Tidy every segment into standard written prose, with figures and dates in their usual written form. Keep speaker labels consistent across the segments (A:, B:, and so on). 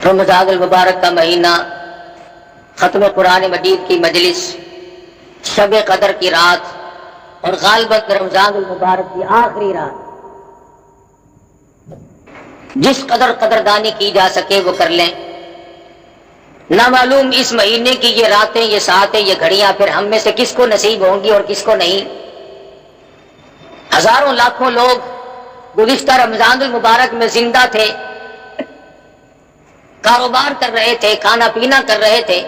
A: رمضان المبارک کا مہینہ، ختم قرآن مجید کی مجلس، شب قدر کی رات اور غالباً رمضان المبارک کی آخری رات، جس قدر قدردانی کی جا سکے وہ کر لیں۔ نہ معلوم اس مہینے کی یہ راتیں، یہ ساعتیں، یہ گھڑیاں پھر ہم میں سے کس کو نصیب ہوں گی اور کس کو نہیں۔ ہزاروں لاکھوں لوگ گزشتہ رمضان المبارک میں زندہ تھے، کاروبار کر رہے تھے، کھانا پینا کر رہے تھے،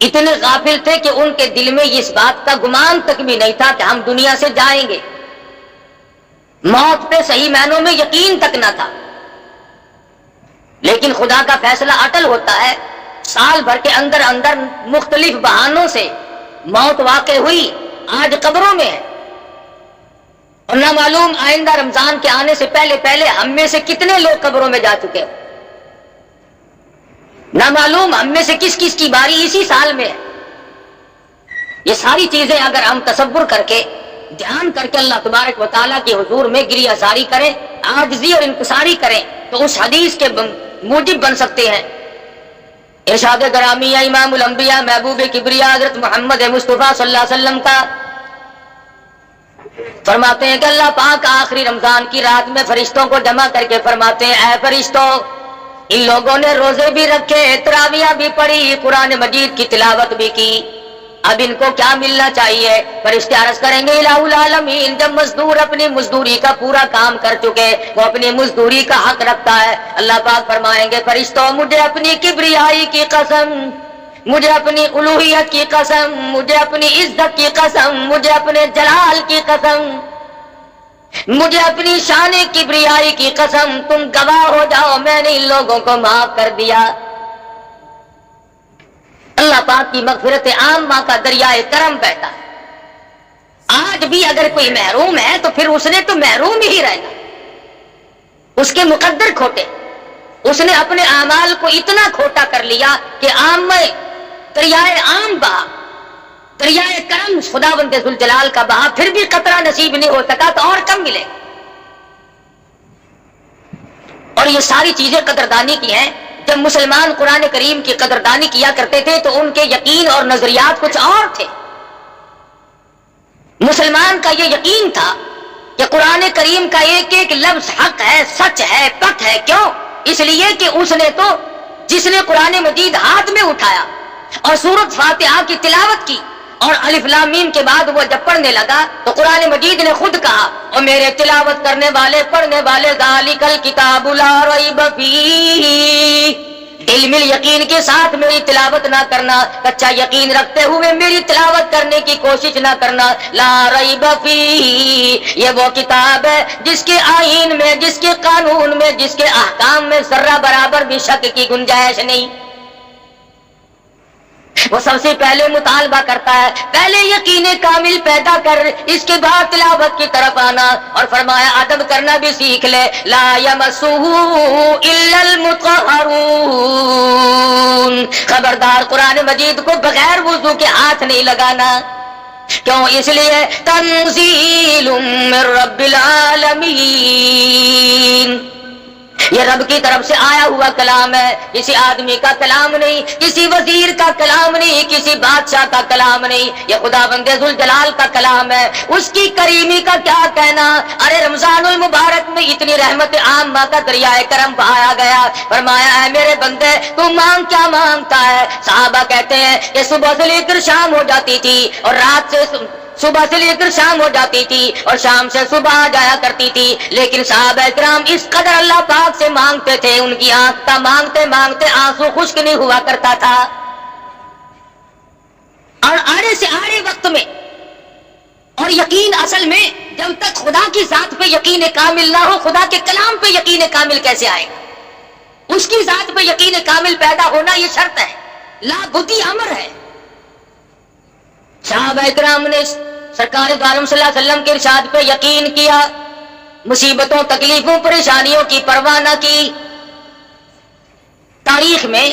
A: اتنے غافل تھے کہ ان کے دل میں اس بات کا گمان تک بھی نہیں تھا کہ ہم دنیا سے جائیں گے۔ موت پہ صحیح معنوں میں یقین تک نہ تھا، لیکن خدا کا فیصلہ اٹل ہوتا ہے۔ سال بھر کے اندر اندر مختلف بہانوں سے موت واقع ہوئی، آج قبروں میں ہے، اور نہ معلوم آئندہ رمضان کے آنے سے پہلے پہلے ہم میں سے کتنے لوگ قبروں میں جا چکے ہیں۔ نہ معلوم ہم میں سے کس کس کی باری اسی سال میں ہے۔ یہ ساری چیزیں اگر ہم تصور کر کے، دھیان کر کے اللہ تبارک و تعالیٰ کے حضور میں گریہ زاری کریں، عاجزی اور انکساری کریں، تو اس حدیث کے موجب بن سکتے ہیں۔ ارشاد گرامی یا امام الانبیاء محبوب کبریا حضرت محمد مصطفیٰ صلی اللہ علیہ وسلم کا فرماتے ہیں کہ اللہ پاک آخری رمضان کی رات میں فرشتوں کو جمع کر کے فرماتے ہیں، اے فرشتوں، ان لوگوں نے روزے بھی رکھے، تراویح بھی پڑھی، قرآن مجید کی تلاوت بھی کی، اب ان کو کیا ملنا چاہیے؟ فرشتے عرض کریں گے الہ العالمین، جب مزدور اپنی مزدوری کا پورا کام کر چکے، وہ اپنی مزدوری کا حق رکھتا ہے۔ اللہ پاک فرمائیں گے فرشتوں، مجھے اپنی کبریائی کی قسم، مجھے اپنی الوہیت کی قسم، مجھے اپنی عزت کی قسم، مجھے اپنے جلال کی قسم، مجھے اپنی شان کبریائی کی قسم، تم گواہ ہو جاؤ میں نے ان لوگوں کو معاف کر دیا۔ اللہ پاک کی مغفرت عامہ کا دریائے کرم بہتا ہے۔ آج بھی اگر کوئی محروم ہے تو پھر اس نے تو محروم ہی رہنا، اس کے مقدر کھوٹے، اس نے اپنے اعمال کو اتنا کھوٹا کر لیا کہ عام دریائے عام بہا، دریائے کرم خداوند ذوالجلال کا بہا، پھر بھی قطرہ نصیب نہیں ہو سکا تو اور کم ملے۔ اور یہ ساری چیزیں قدردانی کی ہیں۔ جب مسلمان قرآن کریم کی قدردانی کیا کرتے تھے تو ان کے یقین اور نظریات کچھ اور تھے۔ مسلمان کا یہ یقین تھا کہ قرآن کریم کا ایک ایک لفظ حق ہے، سچ ہے، پک ہے۔ کیوں؟ اس لیے کہ اس نے تو، جس نے قرآن مجید ہاتھ میں اٹھایا اور سورۃ فاتحہ کی تلاوت کی اور الف لام میم کے بعد وہ جب پڑھنے لگا تو قرآن مجید نے خود کہا، اور میرے تلاوت کرنے والے، پڑھنے والے، ذالک الکتاب لا ریب فیہ، علم یقین کے ساتھ میری تلاوت نہ کرنا، کچا یقین رکھتے ہوئے میری تلاوت کرنے کی کوشش نہ کرنا۔ لا ریب فیہ، یہ وہ کتاب ہے جس کے آئین میں، جس کے قانون میں، جس کے احکام میں ذرہ برابر بھی شک کی گنجائش نہیں۔ وہ سب سے پہلے مطالبہ کرتا ہے، پہلے یقین کامل پیدا کر، اس کے بعد تلاوت کی طرف آنا، اور فرمایا ادب کرنا بھی سیکھ لے۔ لا یمسہ الا المطہرون، خبردار قرآن مجید کو بغیر وضو کے ہاتھ نہیں لگانا۔ کیوں؟ اس لیے تنزیل من رب العالمین، یہ رب کی طرف سے آیا ہوا کلام ہے، کسی آدمی کا کلام نہیں، کسی وزیر کا کلام نہیں، کسی بادشاہ کا کلام نہیں، یہ خداوند ذوالجلال کا کلام ہے۔ اس کی کریمی کا کیا کہنا؟ ارے رمضان المبارک میں اتنی رحمت عامہ کا دریائے کرم بہایا گیا، فرمایا اے میرے بندے تو مانگ، کیا مانگتا ہے؟ صحابہ کہتے ہیں کہ صبح سے لے کر شام ہو جاتی تھی، اور رات سے صبح سے لے کر شام ہو جاتی تھی، اور شام سے صبح آ جایا کرتی تھی، لیکن صحابہ کرام اس قدر اللہ پاک سے مانگتے تھے، ان کی آنکھ کا مانگتے مانگتے آنسو خشک نہیں ہوا کرتا تھا۔ اور آڑے سے آڑے وقت میں، اور یقین اصل میں جب تک خدا کی ذات پہ یقین کامل نہ ہو، خدا کے کلام پہ یقین کامل کیسے آئے گا؟ اس کی ذات پہ یقین کامل پیدا ہونا یہ شرط ہے، لا بدی امر ہے۔ صحابہ اکرام نے سرکار دو عالم صلی اللہ علیہ وسلم کے ارشاد پہ یقین کیا، مصیبتوں، تکلیفوں، پریشانیوں کی پرواہ نہ کی۔ تاریخ میں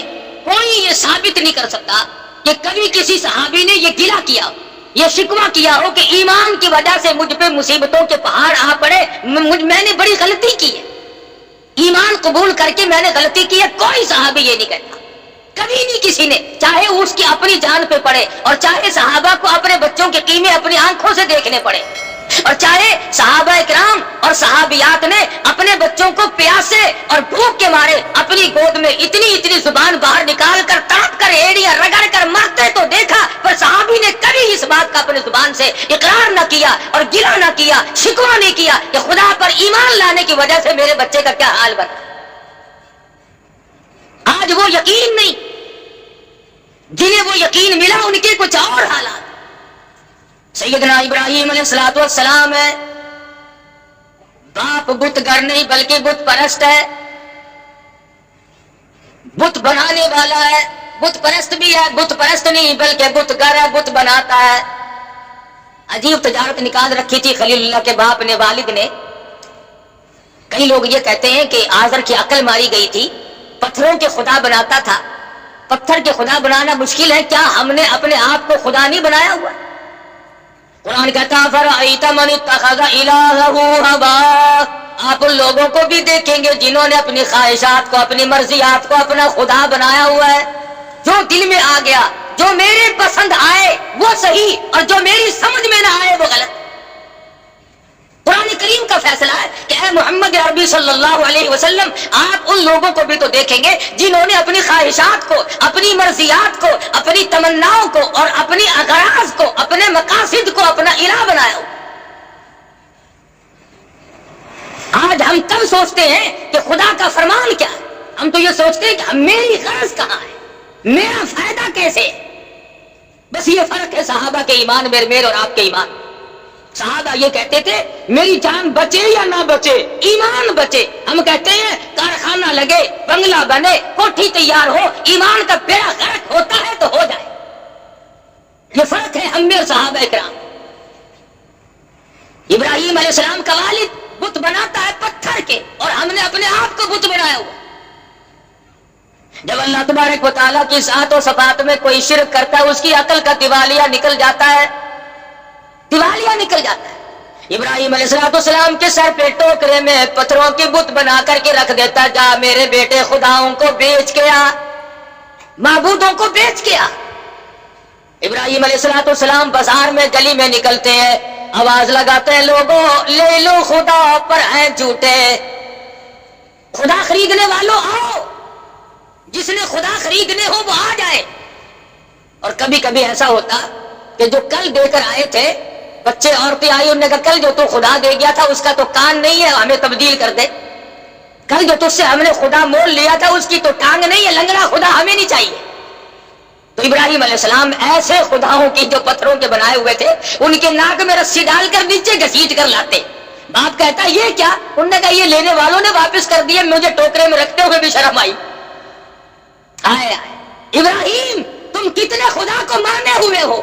A: کوئی یہ ثابت نہیں کر سکتا کہ کبھی کسی صحابی نے یہ گلہ کیا، یہ شکوہ کیا ہو کہ ایمان کی وجہ سے مجھ پہ مصیبتوں کے پہاڑ آ پڑے، میں نے بڑی غلطی کی ہے۔ ایمان قبول کر کے میں نے غلطی کی ہے، کوئی صحابی یہ نہیں کہتا، کبھی نہیں کسی نے، چاہے اس کی اپنی جان پہ پڑے اور چاہے صحابہ کو اپنے بچوں کے قیمے اپنی آنکھوں سے دیکھنے پڑے، اور چاہے صحابہ کرام اور صحابیات نے اپنے بچوں کو پیاسے اور بھوک کے مارے اپنی گود میں اتنی زبان باہر نکال کر تڑپ کر ایڑیاں رگڑ کر مرتے تو دیکھا، پر صحابی نے کبھی اس بات کا اپنے زبان سے اقرار نہ کیا اور گلہ نہ کیا، شکوہ نہیں کیا کہ خدا پر ایمان لانے کی وجہ سے میرے بچے کا کیا حال بنا۔ آج وہ یقین نہیں، جنہیں وہ یقین ملا ان کے کچھ اور حالات۔ سیدنا ابراہیم علیہ الصلوۃ والسلام ہے، باپ بت گر نہیں بلکہ بت پرست ہے، بت بنانے والا ہے، بت پرست بھی ہے، بت پرست نہیں بلکہ بت گر ہے، بت بناتا ہے۔ عجیب تجارت نکال رکھی تھی خلیل اللہ کے باپ نے، والد نے۔ کئی لوگ یہ کہتے ہیں کہ آزر کی عقل ماری گئی تھی، پتھروں کے خدا بناتا تھا۔ پتھر کے خدا بنانا مشکل ہے، کیا ہم نے اپنے آپ کو خدا نہیں بنایا ہوا؟ قرآن کہتا فرأیت من اتخذ الہہ ہواہ، آپ ان لوگوں کو بھی دیکھیں گے جنہوں نے اپنی خواہشات کو، اپنی مرضیات کو اپنا خدا بنایا ہوا ہے۔ جو دل میں آ گیا، جو میرے پسند آئے وہ صحیح، اور جو میری سمجھ میں نہ آئے وہ غلط۔ قرآن کریم کا فیصلہ ہے کہ اے محمد عربی صلی اللہ علیہ وسلم، آپ ان لوگوں کو بھی تو دیکھیں گے جنہوں نے اپنی خواہشات کو، اپنی مرضیات کو، اپنی تمناؤں کو اور اپنی اغراض کو، اپنے مقاصد کو اپنا الہ بنایا ہو۔ آج ہم کب سوچتے ہیں کہ خدا کا فرمان کیا ہے؟ ہم تو یہ سوچتے ہیں کہ میری غرض کہاں ہے، میرا فائدہ کیسے ہے۔ بس یہ فرق ہے صحابہ کے ایمان میں میرے اور آپ کے ایمان۔ صحابہ یہ کہتے تھے میری جان بچے یا نہ بچے، ایمان بچے۔ ہم کہتے ہیں کارخانہ لگے، بنگلہ بنے، کوٹھی تیار ہو، ایمان کا بیڑا غرق ہوتا ہے تو ہو جائے۔ یہ فرق ہے ہم میں اور صحابہ کرام۔ ابراہیم علیہ السلام کا والد بت بناتا ہے پتھر کے، اور ہم نے اپنے آپ کو بت بنایا ہوا۔ جب اللہ تبارک و تعالیٰ کی ذات و صفات میں کوئی شرک کرتا ہے، اس کی عقل کا دیوالیہ نکل جاتا ہے، دیوالیہ نکل جاتا ہے۔ ابراہیم علیہ السلام کے سر پہ ٹوکرے میں پتھروں کے بت بنا کر کے رکھ دیتا، جا میرے بیٹے خداؤں کو بیچ کے آ، معبودوں کو بیچ کے آ۔ ابراہیم علیہ السلام بازار میں گلی میں نکلتے ہیں، آواز لگاتے ہیں لوگوں لے لو خدا پر ہیں جھوٹے، خدا خریدنے والوں آؤ، جس نے خدا خریدنے ہو وہ آ جائے۔ اور کبھی کبھی ایسا ہوتا کہ جو کل دے کر آئے تھے، بچے عورتیں آئی، انہوں نے کہا کل جو تو خدا دے گیا تھا اس کا تو کان نہیں ہے، ہمیں تبدیل کر دے۔ کل جو تجھ سے ہم نے خدا مول لیا تھا اس کی تو ٹانگ نہیں ہے، لنگڑا خدا ہمیں نہیں چاہیے۔ تو ابراہیم علیہ السلام ایسے خداؤں کی جو پتھروں کے بنائے ہوئے تھے ان کے ناک میں رسی ڈال کر نیچے گھسیٹ کر لاتے۔ باپ کہتا یہ کیا؟ انہوں نے کہا یہ لینے والوں نے واپس کر دیے، مجھے ٹوکرے میں رکھتے ہوئے بھی شرم آئی۔ آئے ابراہیم تم کتنے خدا کو مانے ہوئے ہو،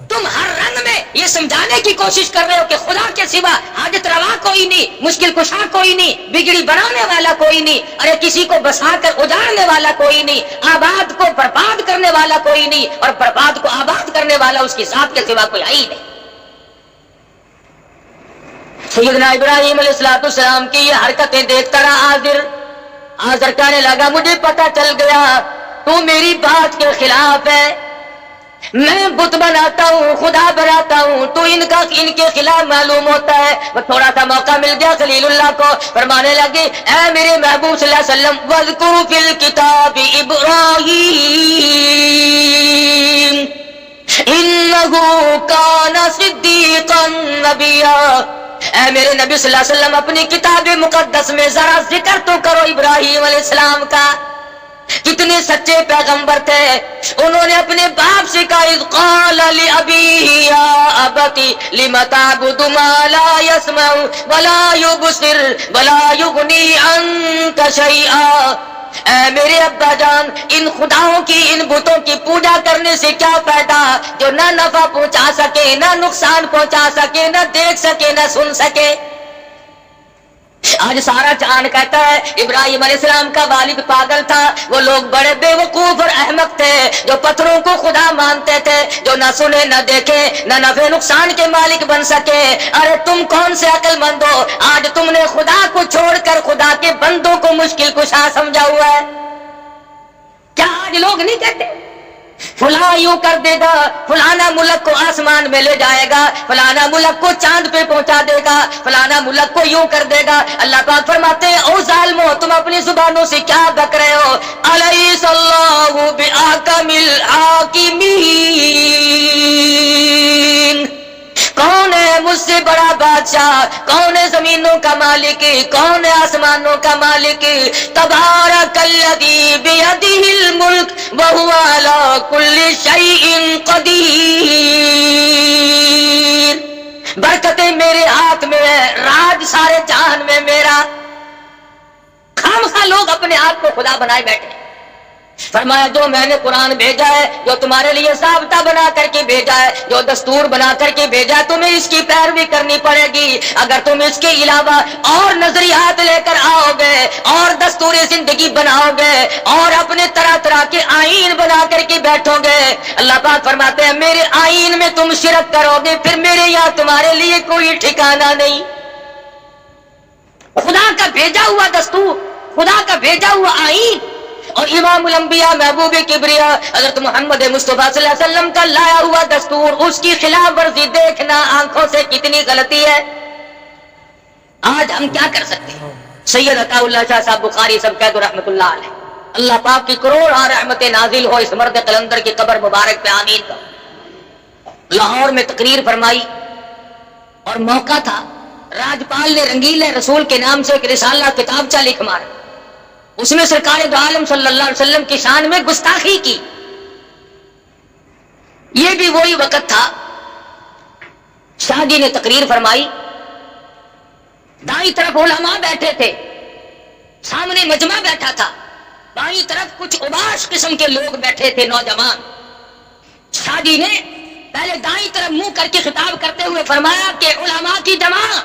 A: تم ہر رنگ میں یہ سمجھانے کی کوشش کر رہے ہو کہ خدا کے سوا حاجت روا کوئی نہیں، مشکل کشا کوئی نہیں، بگڑی بنانے والا کوئی نہیں، ارے کسی کو بسا کر اجاڑنے والا کوئی نہیں، آباد کو برباد کرنے والا کوئی نہیں، اور برباد کو آباد کرنے والا اس کی ذات کے سوا کوئی ہی نہیں۔ سیدنا ابراہیم علیہ السلام کی یہ حرکتیں دیکھتا رہا آزر کہنے لگا مجھے پتا چل گیا تو میری بات کے خلاف ہے، میں بت بناتا ہوں، خدا بناتا ہوں، تو ان کے خلاف معلوم ہوتا ہے۔ وہ تھوڑا سا موقع مل گیا خلیل اللہ کو، فرمانے لگے اے میرے محبوب صلی اللہ علیہ وسلم وَاذْكُرْ فِي الْكِتَابِ إِبْرَاهِيمَ إِنَّهُ كَانَ صِدِّيقًا نَبِيًّا۔ اے میرے نبی صلی اللہ علیہ وسلم اپنی کتاب مقدس میں ذرا ذکر تو کرو ابراہیم علیہ السلام کا، کتنے سچے پیغمبر تھے۔ انہوں نے اپنے باپ سے کہا اذ قال لأبيه يا أبت لم تعبد ما لا يسمع ولا يبصر ولا يغني عنك شيئا۔ اے میرے ابا جان ان خداؤں کی، ان بتوں کی پوجا کرنے سے کیا فائدہ جو نہ نفع پہنچا سکے، نہ نقصان پہنچا سکے، نہ دیکھ سکے، نہ سن سکے۔ آج سارا جہان کہتا ہے ابراہیم علیہ السلام کا والد پاگل تھا، وہ لوگ بڑے بے وقوف اور احمق تھے جو پتھروں کو خدا مانتے تھے، جو نہ سنے نہ دیکھے نہ نفع نقصان کے مالک بن سکے۔ ارے تم کون سے عقل مند ہو، آج تم نے خدا کو چھوڑ کر خدا کے بندوں کو مشکل کشا سمجھا ہوا ہے۔ کیا آج لوگ نہیں کہتے فلاں یوں کر دے گا، فلانا ملک کو آسمان میں لے جائے گا، فلانا ملک کو چاند پہ پہنچا دے گا، فلانا ملک کو یوں کر دے گا۔ اللہ پاک فرماتے ہیں او ظالمو، تم اپنی زبانوں سے کیا بک رہے ہو؟ الیس اللہ بأحکم الحاکمین، کون ہے مجھ سے بڑا بادشاہ؟ کون ہے زمینوں کا مالک؟ کون ہے آسمانوں کا مالک؟ تبارک الذی بیدہ الملک وہو علی کل شیء قدیر، برکتیں میرے ہاتھ میں ہے، راج سارے جہان میں میرا۔ خامخواہ لوگ اپنے آپ کو خدا بنائے بیٹھے۔ فرمایا جو میں نے قرآن بھیجا ہے، جو تمہارے لیے ضابطہ بنا کر کے بھیجا ہے، جو دستور بنا کر کے بھیجا ہے، تمہیں اس کی پیروی کرنی پڑے گی۔ اگر تم اس کے علاوہ اور نظریات لے کر آؤ گے اور دستور زندگی بناؤ گے اور اپنے طرح طرح کے آئین بنا کر کے بیٹھو گے، اللہ پاک فرماتے ہیں میرے آئین میں تم شرک کرو گے، پھر میرے یہاں تمہارے لیے کوئی ٹھکانہ نہیں۔ خدا کا بھیجا ہوا دستور، خدا کا بھیجا ہوا آئین اور امام الانبیاء محبوب کبریا حضرت محمد مصطفیٰ صلی اللہ علیہ وسلم کا لایا ہوا دستور، اس کی خلاف ورزی دیکھنا آنکھوں سے کتنی غلطی ہے۔ آج ہم کیا کر سکتے ہیں؟ سید عطا اللہ شاہ صاحب بخاری سب کہہ دو رحمت اللہ علیہ، اللہ پاک کی کروڑ رحمت نازل ہو اس مرد قلندر کی قبر مبارک پہ، آمین۔ کا لاہور میں تقریر فرمائی اور موقع تھا، راجپال نے رنگیلے رسول کے نام سے ایک رسالہ کتابچہ لکھ مارا، اس میں سرکار دو عالم صلی اللہ علیہ وسلم کی شان میں گستاخی کی۔ یہ بھی وہی وقت تھا، شاہ جی نے تقریر فرمائی، دائیں طرف علماء بیٹھے تھے، سامنے مجمع بیٹھا تھا، بائیں طرف کچھ اباش قسم کے لوگ بیٹھے تھے، نوجوان۔ شاہ جی نے پہلے دائیں طرف منہ کر کے خطاب کرتے ہوئے فرمایا کہ علماء کی جماعت،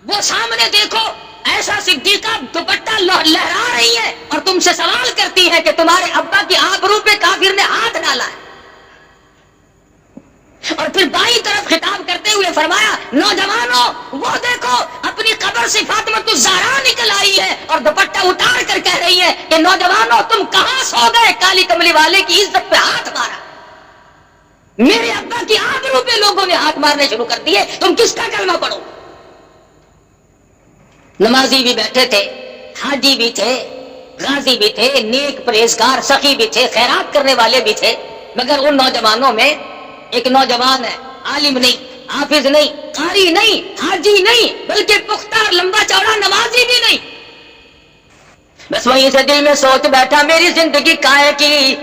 A: وہ سامنے دیکھو، ایسا صدیقہ دوپٹہ لہرا رہی ہے اور تم سے سوال کرتی ہے کہ تمہارے ابا کی آبرو پہ کافر نے ہاتھ ڈالا ہے۔ اور پھر بائیں طرف خطاب کرتے ہوئے فرمایا نوجوانوں، وہ دیکھو اپنی قبر سے فاطمہ الزہرا نکل آئی ہے اور دوپٹہ اتار کر کہہ رہی ہے کہ نوجوانوں تم کہاں سو گئے، کالی کملی والے کی عزت پہ ہاتھ مارا، میرے ابا کی آبرو پہ لوگوں نے ہاتھ مارنے شروع کر دیے، تم کس کا کلمہ پڑھو؟ نمازی بھی بیٹھے تھے، حاجی بھی تھے، غازی بھی تھے، نیک پرہیزگار سخی بھی تھے، خیرات کرنے والے بھی تھے، مگر ان نوجوانوں میں ایک نوجوان ہے، عالم نہیں، حافظ نہیں، قاری نہیں، حاجی نہیں، بلکہ پختہ لمبا چوڑا نمازی بھی نہیں۔ بس وہیں سے دل میں سوچ بیٹھا میری زندگی کائے کی،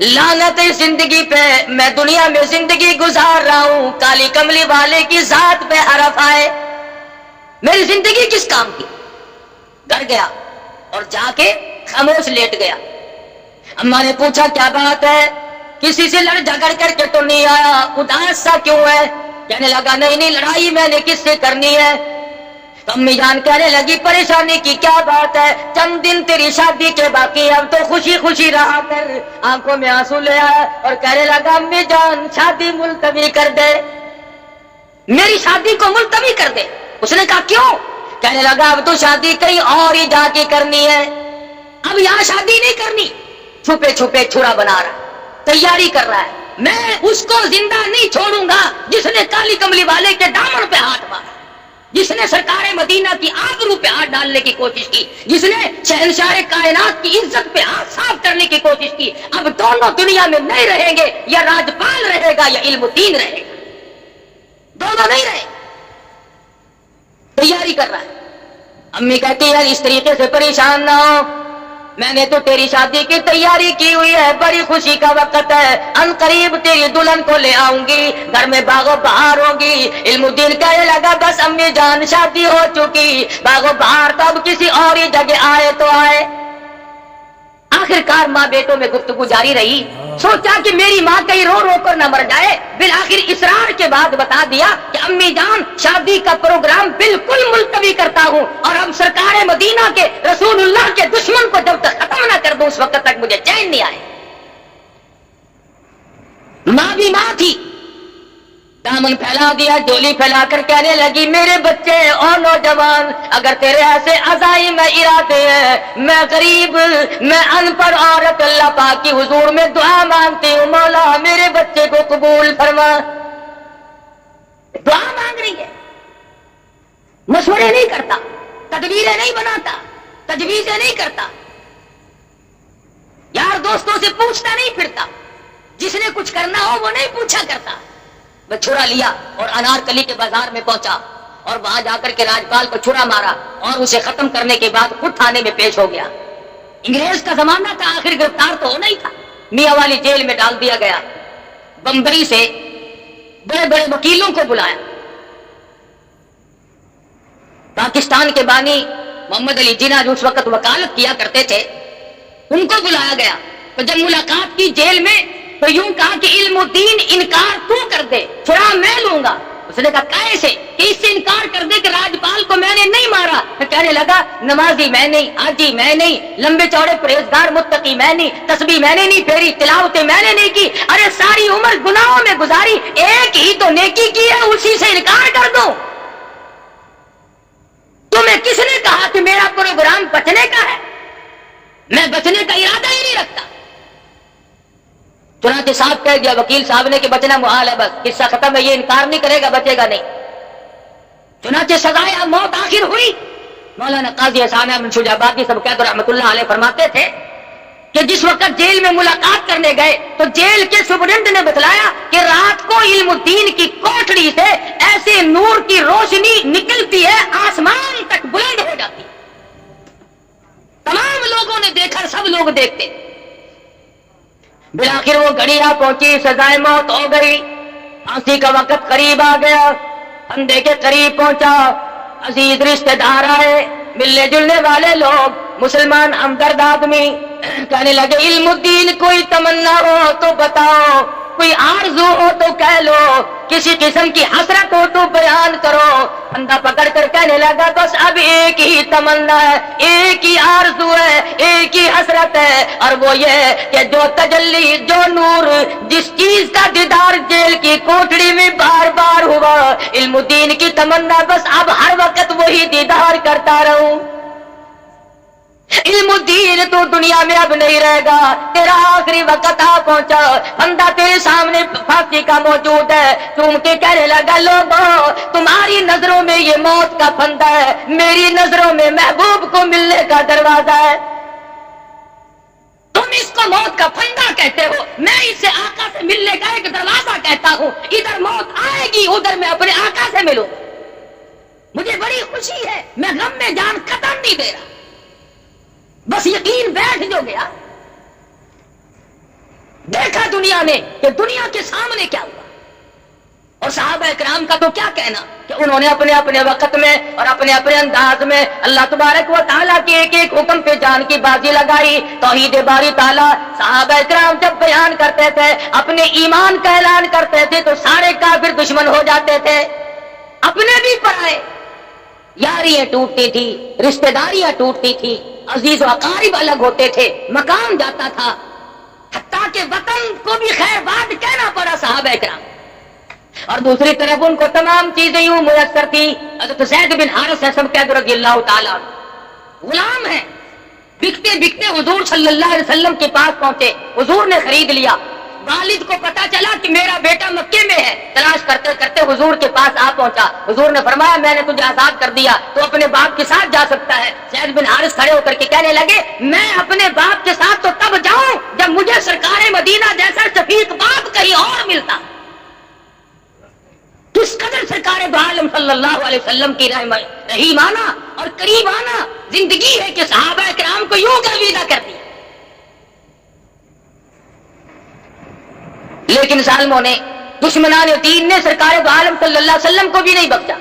A: لعنت زندگی پہ، میں دنیا میں زندگی گزار رہا ہوں، کالی کملی والے کی ذات پہ حرف آئے، میری زندگی کس کام کی؟ گھر گیا اور جا کے خاموش لیٹ گیا۔ اماں نے پوچھا کیا بات ہے، کسی سے لڑ جھگڑ کر کے تو نہیں آیا، اداس سا کیوں ہے؟ کہنے لگا نہیں لڑائی میں نے کس سے کرنی ہے۔ تو امی جان کہنے لگی پریشانی کی کیا بات ہے، چند دن تیری شادی کے باقی، اب تو خوشی خوشی رہا کر۔ آنکھوں میں آنسو لے آیا اور کہنے لگا امی جان شادی ملتوی کر دے، میری شادی کو ملتوی کر دے۔ اس نے کہا کیوں؟ کہنے لگا اب تو شادی کہیں اور ہی جا کے کرنی ہے، اب یہاں شادی نہیں کرنی۔ چھپے چھپے چھڑا بنا رہا ہے، تیاری کر رہا ہے، میں اس کو زندہ نہیں چھوڑوں گا جس نے کالی کملی والے کے دامن پہ ہاتھ مارا، جس نے سرکار مدینہ کی آبرو پہ ہاتھ ڈالنے کی کوشش کی، جس نے شہنشاہ کائنات کی عزت پہ ہاتھ صاف کرنے کی کوشش کی۔ اب دونوں دنیا میں نہیں رہیں گے، یا راجپال رہے گا یا علم الدین رہے گا، دونوں نہیں رہے، تیاری کر رہا ہے۔ امی کہتی ہے اس طریقے سے پریشان نہ ہو، میں نے تو تیری شادی کی تیاری کی ہوئی ہے، بڑی خوشی کا وقت ہے، ان قریب تیری دلہن کو لے آؤں گی، گھر میں باغ و بہار ہوگی۔ علم الدین کہنے لگا بس امی جان شادی ہو چکی، باغ و بہار تو اب کسی اور ہی جگہ آئے تو آئے۔ آخر کار ماں بیٹوں میں گفتگو جاری رہی۔ سوچا کہ میری ماں کہیں رو رو کر نہ مر جائے، بالآخر اصرار کے بعد بتا دیا کہ امی جان شادی کا پروگرام بالکل ملتوی کرتا ہوں، اور اب سرکار مدینہ کے رسول اللہ کے دشمن کو جب تک ختم نہ کر دوں اس وقت تک مجھے چین نہیں آئے۔ ماں بھی ماں تھی، دامن پھیلا دیا، جولی پھیلا کر کہنے لگی میرے بچے اور نوجوان، اگر تیرے ایسے عزائم ارادے ہیں، میں غریب، میں ان پڑھ عورت اللہ پاک کی حضور میں دعا مانگتی ہوں، مولا میرے بچے کو قبول فرما۔ دعا مانگ رہی ہے، مشورے نہیں کرتا، تدبیریں نہیں بناتا، تجویزیں نہیں کرتا، یار دوستوں سے پوچھتا نہیں پھرتا، جس نے کچھ کرنا ہو وہ نہیں پوچھا کرتا۔ وہ چھڑا لیا اور انارکلی کے بازار میں پہنچا، اور وہاں جا کر کے راجپال کو چھڑا مارا، اور اسے ختم کرنے کے بعد خود تھانے میں پیش ہو گیا۔ انگریز کا زمانہ تھا، آخر گرفتار تو ہونا ہی تھا، میاں والی جیل میں ڈال دیا گیا۔ بمبئی سے بڑے بڑے وکیلوں کو بلایا، پاکستان کے بانی محمد علی جناح جو اس وقت وکالت کیا کرتے تھے ان کو بلایا گیا، تو جب ملاقات کی جیل میں تو یوں کہا کہ علم و دین انکار تو کر دے، چھڑا میں لوں گا۔ اس نے کہا کیسے؟ کہ اس سے انکار کر دے کہ راجپال کو میں نے نہیں مارا۔ کہنے لگا نمازی میں نہیں، حاجی میں نہیں، لمبے چوڑے پرہیزگار متقی میں نہیں، تسبیح میں نے نہیں پھیری، تلاوتیں میں نے نہیں کی، ارے ساری عمر گناہوں میں گزاری، ایک ہی تو نیکی کی ہے، اسی سے انکار کر دو۔ تمہیں کس نے کہا کہ میرا پروگرام بچنے کا ہے؟ میں بچنے کا ارادہ ہی نہیں رکھتا۔ چنانچہ صاحب کہہ دیا وکیل صاحب نے کہ بچنا محال ہے، بس قصہ ختم ہے، یہ انکار نہیں کرے گا، بچے گا نہیں۔ چنانچہ سزائے موت آخر ہوئی۔ مولانا قاضی احسان بن شجاع باقی سب کہتے رحمۃ اللہ علیہ فرماتے تھے کہ جس وقت جیل میں ملاقات کرنے گئے تو جیل کے سپرنٹینڈنٹ نے بتلایا کہ رات کو علم الدین کی کوٹڑی سے ایسے نور کی روشنی نکلتی ہے، آسمان تک بلند ہو جاتی۔ تمام لوگوں نے دیکھا، سب لوگ دیکھتے۔ بالآخر وہ گھڑی آ پہنچی، سزائے موت ہو گئی، پھانسی کا وقت قریب آ گیا، پھندے کے قریب پہنچا، عزیز رشتہ دار آئے، ملنے جلنے والے لوگ، مسلمان ہمدرد آدمی کہنے لگے علم الدین کوئی تمنا ہو تو بتاؤ، کوئی آرزو ہو تو کہہ لو، کسی قسم کی حسرت ہو تو بیان کرو۔ بندہ پکڑ کر کہنے لگا بس اب ایک ہی تمنا ہے، ایک ہی آرزو ہے، ایک ہی حسرت ہے، اور وہ یہ کہ جو تجلی، جو نور، جس چیز کا دیدار جیل کی کوٹڑی میں بار بار ہوا، علم الدین کی تمنا بس اب ہر وقت وہی دیدار کرتا رہوں۔ علم الدین تو دنیا میں اب نہیں رہے گا، تیرا آخری وقت آ پہنچا، بندہ تیرے سامنے پھانسی کا موجود ہے۔ چوم کے کہنے لگا لوگوں تمہاری نظروں میں یہ موت کا پھندا ہے، میری نظروں میں محبوب کو ملنے کا دروازہ ہے۔ تم اس کو موت کا پھندا کہتے ہو، میں اسے آقا سے ملنے کا ایک دروازہ کہتا ہوں۔ ادھر موت آئے گی، ادھر میں اپنے آقا سے ملوں۔ مجھے بڑی خوشی ہے، میں غم میں جان قطع نہیں دے رہا، بس یقین بیٹھ جو گیا۔ دیکھا دنیا نے کہ دنیا کے سامنے کیا ہوا، اور صحابہ کرام کا تو کیا کہنا کہ انہوں نے اپنے اپنے وقت میں اور اپنے اپنے انداز میں اللہ تبارک و تعالیٰ کے ایک ایک حکم پہ جان کی بازی لگائی۔ توحید باری تعالیٰ صحابہ کرام جب بیان کرتے تھے، اپنے ایمان کا اعلان کرتے تھے تو سارے کافر دشمن ہو جاتے تھے، اپنے بھی پرائے، یاریاں ٹوٹتی تھی، رشتہ داریاں ٹوٹتی تھی، عزیز و اقارب الگ ہوتے تھے، مقام جاتا تھا، حتیٰ کہ وطن کو بھی خیر بات کہنا پڑا صحابہ کرام۔ اور دوسری طرف ان کو تمام چیزیں یوں میسر تھی۔ حضرت زید بن حارث سب کہتے رضی اللہ تعالیٰ غلام ہیں، بکتے بکتے حضور صلی اللہ علیہ وسلم کے پاس پہنچے، حضور نے خرید لیا۔ والد کو پتا چلا کہ میرا بیٹا مکے میں ہے، تلاش کرتے کرتے حضور کے پاس آ پہنچا۔ حضور نے فرمایا میں نے تجھے آزاد کر دیا، تو اپنے باپ کے ساتھ جا سکتا ہے۔ زید بن حارث کھڑے ہو کر کے کہنے لگے میں اپنے باپ کے ساتھ تو تب جاؤں جب مجھے سرکار مدینہ جیسا شفیق باپ کہیں اور ملتا۔ کس قدر سرکار دو عالم صلی اللہ علیہ وسلم کی رحیمانہ اور قریبانہ زندگی ہے کہ صحابہ کرام کو یوں گرویدہ کر دیا۔ لیکن ظالموں نے، دشمنان دین نے سرکار دو عالم صلی اللہ علیہ وسلم کو بھی نہیں بخشا۔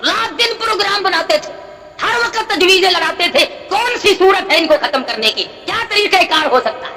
A: رات دن پروگرام بناتے تھے، ہر وقت تجویزیں لگاتے تھے، کون سی صورت ہے ان کو ختم کرنے کی، کیا طریقہ کار ہو سکتا ہے۔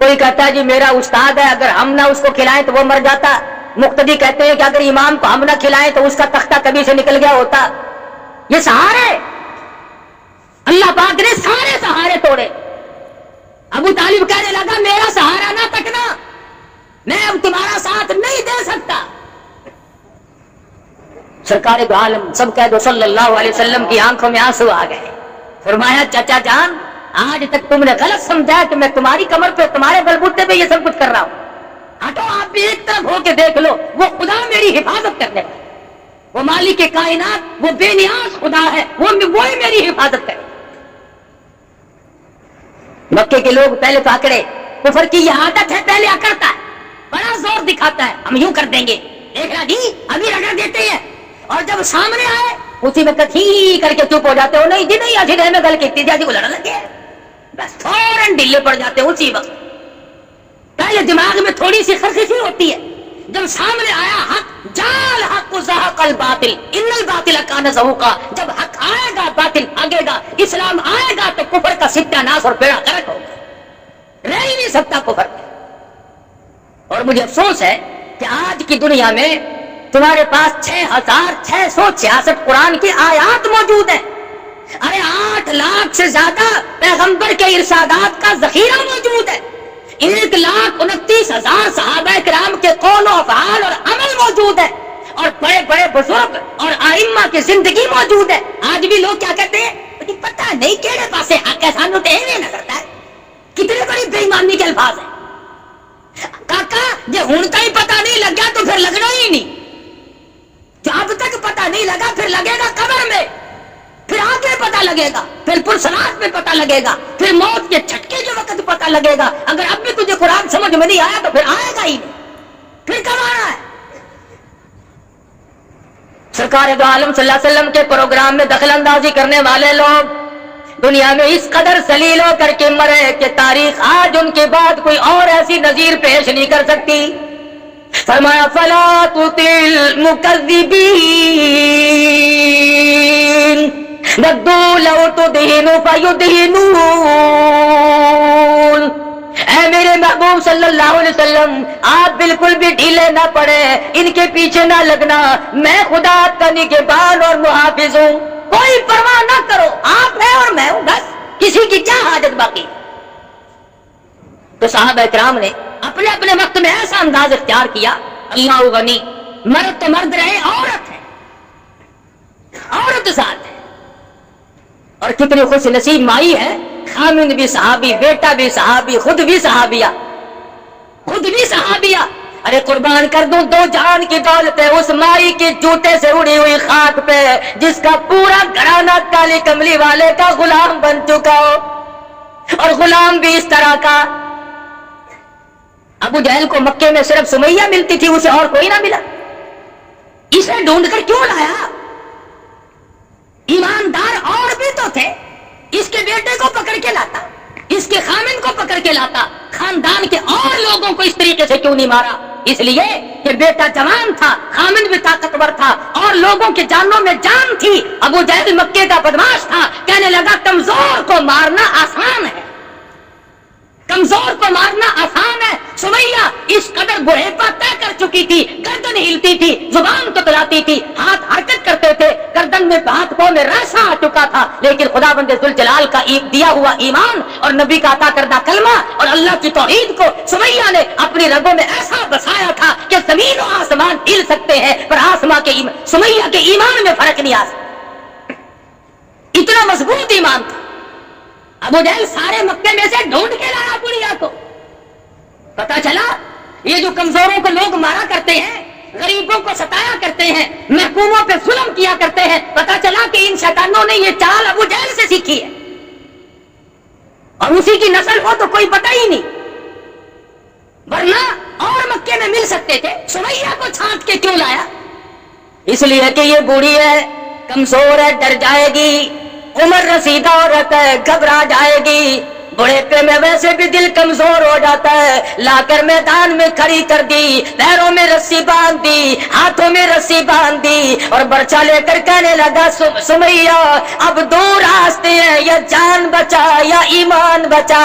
A: کوئی کہتا ہے جی میرا استاد ہے، اگر ہم نہ اس کو کھلائیں تو وہ مر جاتا۔ مقتدی کہتے ہیں کہ اگر امام کو ہم نہ کھلائیں تو اس کا تختہ کبھی سے نکل گیا ہوتا۔ یہ سہارے اللہ پاک نے سارے سہارے توڑے۔ ابو طالب کہنے لگا میرا سہارا نہ تکنا، میں اب تمہارا ساتھ نہیں دے سکتا۔ سرکار دو عالم سب کہہ دو صلی اللہ علیہ وسلم کی آنکھوں میں آنسو آ گئے۔ فرمایا چچا جان آج تک تم نے غلط سمجھا کہ میں تمہاری کمر پہ تمہارے بلبوتے پہ یہ سب کچھ کر رہا ہوں۔ ہٹو آپ بھی ایک طرف ہو کے دیکھ لو، وہ خدا میری حفاظت کرنے والا، وہ مالک کائنات، وہ بے نیاز خدا ہے، وہی میری حفاظت کرے۔ مکے کے لوگ پہلے تو اکڑے، کفر کی یہ عادت ہے، پہلے اکڑتا ہے، بڑا زور دکھاتا ہے، ہم یوں کر دیں گے، دیکھ رہا جی ابھی رگڑ دیتے ہیں، اور جب سامنے آئے اسی میں کتھی کر کے چپ ہو جاتے ہو، نہیں جی نہیں اسی میں گل کی جی کو لڑنے لگے، بس فوراً ڈھیلے پڑ جاتے ہیں اسی وقت۔ پہلے دماغ میں تھوڑی سی خرخشی ہوتی ہے، جب سامنے آیا حق، جال حق زہق الباطل ان الباطل کان زہوقا، جب حق آئے گا باطل بھاگے گا، اسلام آئے گا تو کفر کا ستیہ ناس اور بیڑا غرق ہوگا، رہ ہی نہیں سکتا کفر۔ اور مجھے افسوس ہے کہ آج کی دنیا میں تمہارے پاس 6666 قرآن کی آیات موجود ہیں، ارے 8 لاکھ سے زیادہ پیغمبر کے ارشادات کا ذخیرہ موجود ہے، 1,29,000 صحابہ کرام کے قول و افعال اور عمل موجود ہے، اور بڑے بڑے بزرگ اور ائمہ کی زندگی موجود ہے۔ آج بھی لوگ کیا کہتے ہیں پتہ نہیں کیڑے پاسے حق ہے، سانو تے ایویں نظر ہے، کتنے بڑی بے ایمانی کے الفاظ ہیں۔ کاکا جے ہن تائیں پتہ نہیں لگا تو پھر لگنا ہی نہیں، جب تک پتہ نہیں لگا پھر لگے گا قبر میں، پھر آگے پتہ لگے گا، پھر پرسرات میں پتہ لگے گا، پھر موت کے جھٹکے کے وقت پتہ لگے گا۔ اگر اب بھی تجھے قرآن سمجھ میں نہیں آیا تو پھر آئے گا ہی نہیں، پھر کب آنا ہے؟ سرکار دو عالم صلی اللہ علیہ وسلم کے پروگرام میں دخل اندازی کرنے والے لوگ دنیا میں اس قدر ذلیل ہو کر کے مرے کہ تاریخ آج ان کے بعد کوئی اور ایسی نظیر پیش نہیں کر سکتی۔ فرمایا فلا تطع المکذبین ودوا لو تدہن فیدہنون، اے میرے محبوب صلی اللہ علیہ وسلم آپ بالکل بھی ڈھیلے نہ پڑے، ان کے پیچھے نہ لگنا، میں خدا کا نگہبان اور محافظ ہوں، کوئی پرواہ نہ کرو، آپ ہیں اور میں ہوں، بس کسی کی کیا حاجت باقی۔ تو صحابہ کرام نے اپنے اپنے وقت میں ایسا انداز اختیار کیا، اللہ غنی، مرد تو مرد رہے، عورت ہے، عورت ساتھ ہے، اور کتنی خوش نصیب مائی ہے، خامند بھی صحابی، بیٹا بھی صحابی، خود بھی صحابیہ، خود بھی صحابیہ۔ ارے قربان کر دوں 2 جان کی دولت ہے اس مائی کے جوتے سے اڑی ہوئی خاک پہ، جس کا پورا گھرانہ کالی کملی والے کا غلام بن چکا ہو، اور غلام بھی اس طرح کا۔ ابو جہل کو مکے میں صرف سمیہ ملتی تھی، اسے اور کوئی نہ ملا، اسے ڈھونڈ کر کیوں لایا؟ ایماندار اور بھی تو تھے، اس کے بیٹے کو پکڑ کے لاتا، اس کے خامن کو پکڑ کے لاتا، خاندان کے اور لوگوں کو اس طریقے سے کیوں نہیں مارا؟ اس لیے کہ بیٹا جوان تھا، خامن بھی طاقتور تھا، اور لوگوں کے جانوں میں جان تھی۔ ابو جہل مکے کا بدماش تھا، کہنے لگا کمزور کو مارنا آسان ہے، کمزور کو مارنا آسان ہے۔ سمیہ اس قدر بڑھیپا طے کر چکی تھی، گردن ہلتی تھی، زبان تتلاتی تھی، ہاتھ حرکت کرتے تھے، گردن میں ہاتھ پاؤں میں راسا آ چکا تھا، لیکن خداوند ذوالجلال کا دیا ہوا ایمان اور نبی کا عطا کردہ کلمہ اور اللہ کی توحید کو سمیہ نے اپنی رگوں میں ایسا بسایا تھا کہ زمین و آسمان ہل سکتے ہیں، پر آسمان کے سمیہ کے ایمان میں فرق نہیں آ سکتا، اتنا مضبوط ایمان تھا۔ ابو جہل سارے مکے میں سے ڈھونڈ کے لایا بڑھیا کو، پتا چلا یہ جو کمزوروں کو لوگ مارا کرتے ہیں، غریبوں کو ستایا کرتے ہیں، محکوموں پہ ظلم کیا کرتے ہیں، پتا چلا کہ ان شیطانوں نے یہ چال ابو جہل سے سیکھی ہے، اور اسی کی نسل ہو تو کوئی پتہ ہی نہیں، ورنہ اور مکے میں مل سکتے تھے۔ سمیہ کو چھانٹ کے کیوں لایا؟ اس لیے کہ یہ بوڑھی ہے، کمزور ہے، ڈر جائے گی، عمر رسیدہ عورت ہے، گھبرا جائے گی، بڑھیپے میں ویسے بھی دل کمزور ہو جاتا ہے، لا کر میدان میں کھڑی کر دی، پیروں میں رسی باندھ دی، ہاتھوں میں رسی باندھ دی، اور برچہ لے کر کہنے لگا سمیہ اب 2 راستے ہیں، یا جان بچا یا ایمان بچا۔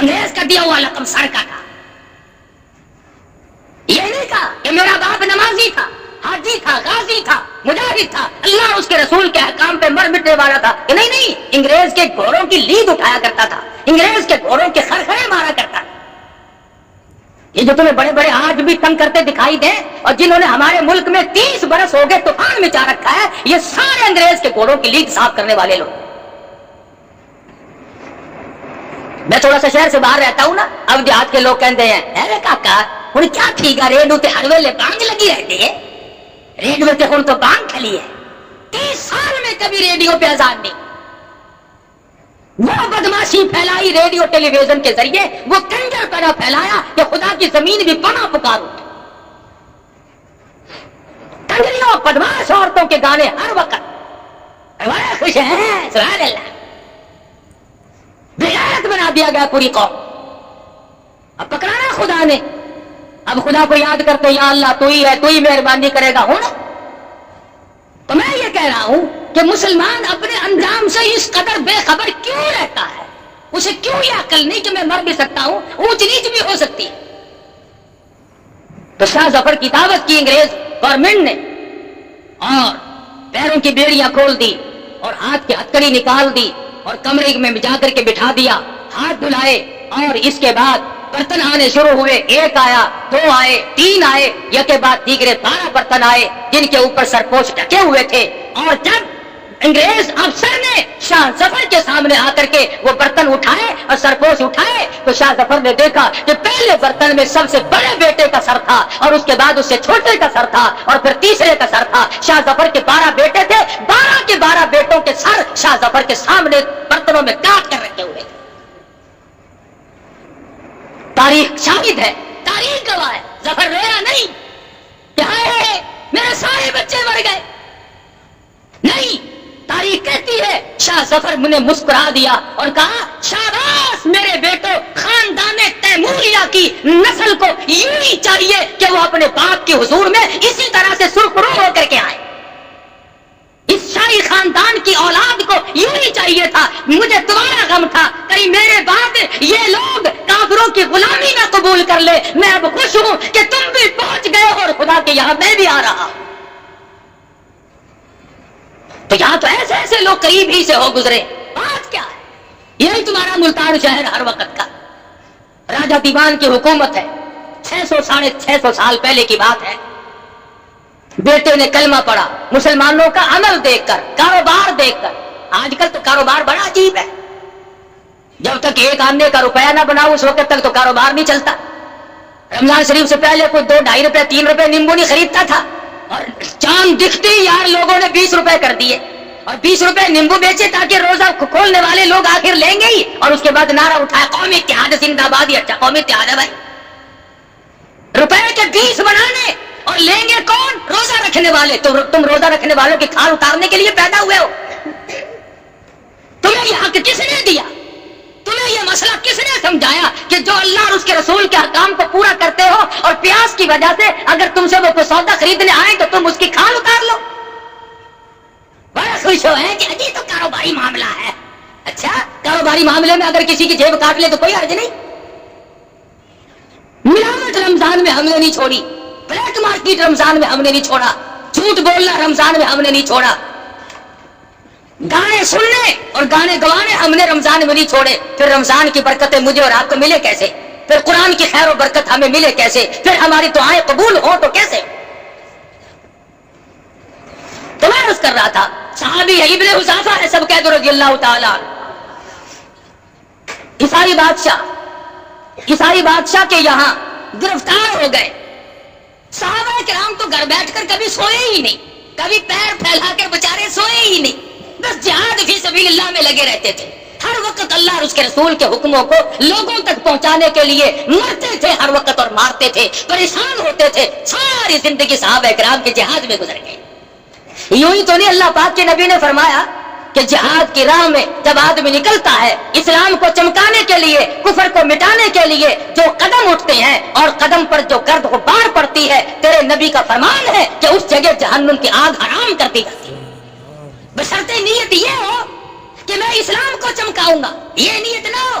A: انگریز کا دیا ہوا لقب سر کا تھا. یہ نہیں کہا کہ میرا باپ نمازی تھا، حاجی تھا، غازی تھا، مجاہد تھا، اللہ اس کے رسول کے احکام پہ مر مٹنے والا تھا. کہ نہیں نہیں، انگریز کے گھوڑوں کی لید اٹھایا کرتا تھا، انگریز کے گھوڑوں کے خرخرے مارا کرتا تھا. یہ جو تمہیں بڑے بڑے آج بھی تنگ کرتے دکھائی دیں اور جنہوں نے ہمارے ملک میں 30 برس ہو گئے طوفان مچا رکھا ہے، یہ سارے انگریز کے گھوڑوں کی لید صاف کرنے والے لوگ. میں تھوڑا سا شہر سے باہر رہتا ہوں نا، اب دیہات کے لوگ کہتے ہیں ارے کاکا ہوں کیا ٹھیک ہے، ریڈیو تے ہر ویلے بانگ لگی رہتی ہے، ریڈیو تے ہوں تو بانگ کھلی ہے. 30 سال میں کبھی ریڈیو پہ اذان نہیں. وہ بدماشی پھیلائی ریڈیو ٹیلی ویژن کے ذریعے، وہ کنجر پیدا پھیلایا کہ خدا کی زمین بھی پناہ پکارو. کنجریوں بدماش عورتوں کے گانے ہر وقت بڑے خوش ہیں، سبحان اللہ. بغیرت بنا دیا گیا پوری قوم. اب پکڑانا خدا نے، اب خدا کو یاد کرتے یا اللہ تو ہی ہے، تو ہی مہربانی کرے گا. ہوں نا، تو میں یہ کہہ رہا ہوں کہ مسلمان اپنے انجام سے اس قدر بے خبر کیوں رہتا ہے؟ اسے کیوں یہ عقل نہیں کہ میں مر بھی سکتا ہوں، اونچ نیچ بھی ہو سکتی ہے؟ تو شاہ ظفر کی دعوت کی انگریز گورنمنٹ نے اور پیروں کی بیڑیاں کھول دی اور ہاتھ کی ہتکڑی نکال دی اور کمرے میں جا کر کے بٹھا دیا، ہاتھ دھلائے اور اس کے بعد برتن آنے شروع ہوئے. 1 آیا، 2 آئے، 3 آئے، یہ کے بعد دیگرے 12 برتن آئے جن کے اوپر سرپوش ڈھکے ہوئے تھے. اور جب انگریز افسر نے شاہ ظفر کے سامنے آ کر کے وہ برتن اٹھائے اور سرپوش اٹھائے تو شاہ ظفر نے دیکھا کہ پہلے برتن میں سب سے بڑے بیٹے کا سر تھا اور اس کے بعد اس سے چھوٹے کا سر تھا اور پھر تیسرے کا سر تھا. شاہ ظفر کے 12 بیٹے تھے، 12 کے 12 بیٹوں کے سر شاہ ظفر کے سامنے برتنوں میں کاٹ کر رکھے ہوئے. تاریخ شاہد ہے، تاریخ گواہ ہے. ظفر رویا نہیں کہ ہائے میرے سارے بچے مر گئے، نہیں. تاریخ کہتی ہے شاہ ظفر نے مسکرا دیا اور کہا شاباش میرے بیٹو، خاندان تیموریہ کی نسل کو یوں ہی چاہیے کہ وہ اپنے باپ کے حضور میں اسی طرح سے سرخرو ہو کر کے آئے. اس شاہی خاندان کی اولاد کو یوں ہی چاہیے تھا. مجھے تمہارا غم تھا کہیں میرے بعد یہ لوگ کافروں کی غلامی نہ قبول کر لے. میں اب خوش ہوں کہ تم بھی پہنچ گئے اور خدا کے یہاں میں بھی آ رہا ہوں. تو یہاں تو ایسے ایسے لوگ قریب ہی سے ہو گزرے. بات کیا ہے؟ یہی تمہارا ملتان شہر ہر وقت کا راجہ دیوان کی حکومت ہے. 600-650 سال پہلے کی بات ہے. بیٹے نے کلمہ پڑھا مسلمانوں کا عمل دیکھ کر، کاروبار دیکھ کر. آج کل تو کاروبار بڑا عجیب ہے. جب تک 1 آنے کا روپیہ نہ بناؤ اس وقت تک تو کاروبار نہیں چلتا. رمضان شریف سے پہلے کوئی 2-2.5 روپے 3 روپے نیمبو نہیں خریدتا تھا اور چاند دکھتے یار لوگوں نے 20 روپے کر دیے اور 20 روپے نیمبو بیچے تاکہ روزہ کھولنے والے لوگ آخر لیں گے ہی. اور اس کے بعد نعرہ اٹھایا قومی اتحاد زندہ باد. اچھا قومی اتحاد ہے بھائی، روپے کے 20 بنانے اور لیں گے کون؟ روزہ رکھنے والے. تو تم روزہ رکھنے والوں کی کھال اتارنے کے لیے پیدا ہوئے ہو. تمہیں یہ حق کس نے دیا؟ تمہیں یہ مسئلہ کس نے سمجھایا کہ جو اللہ اور اس کے رسول کے احکام کو پورا کرتے ہو اور پیاس کی وجہ سے اگر تم سے وہ کوئی سودا خریدنے آئے تو تم اس کی کھال اتار لو؟ بڑا خوش ہو ہیں کہ اجی تو کاروباری معاملہ ہے. اچھا کاروباری معاملے میں اگر کسی کی جیب کاٹ لے تو کوئی حرج نہیں. ملاوٹ رمضان میں ہم نے نہیں چھوڑی، بلیک مارکیٹ رمضان میں ہم نے نہیں چھوڑا، جھوٹ بولنا رمضان میں ہم نے نہیں چھوڑا، گانے سننے اور گانے گوانے ہم نے رمضان میں نہیں چھوڑے. پھر رمضان کی برکتیں مجھے اور آپ کو ملے کیسے؟ پھر قرآن کی خیر و برکت ہمیں ملے کیسے؟ پھر ہماری دعائیں قبول ہوں تو کیسے؟ تو میں عرض کر رہا تھا صحابی ابن حذافہ ہے سب کہہ دو رضی اللہ تعالیٰ. عیسائی بادشاہ کے یہاں گرفتار ہو گئے. صحابہ کرام تو گھر بیٹھ کر کبھی سوئے ہی نہیں، کبھی پیر پھیلا کر بےچارے سوئے ہی نہیں، بس جہاد فی سبیل اللہ میں لگے رہتے تھے. ہر وقت اللہ اور اس کے رسول کے حکموں کو لوگوں تک پہنچانے کے لیے مرتے تھے ہر وقت اور مارتے تھے، پریشان ہوتے تھے. ساری زندگی صحابہ کرام کے جہاد میں گزر گئی. یوں ہی تو نہیں اللہ پاک کے نبی نے فرمایا کہ جہاد کی راہ میں جب آدمی نکلتا ہے اسلام کو چمکانے کے لیے، کفر کو مٹانے کے لیے جو قدم اٹھتے ہیں اور قدم پر جو گرد غبار پڑتی ہے، تیرے نبی کا فرمان ہے کہ اس جگہ جہنم کی آگ حرام کر دی جاتی ہے. بشرطے نیت یہ ہو کہ میں اسلام کو چمکاؤں گا، یہ نیت نہ ہو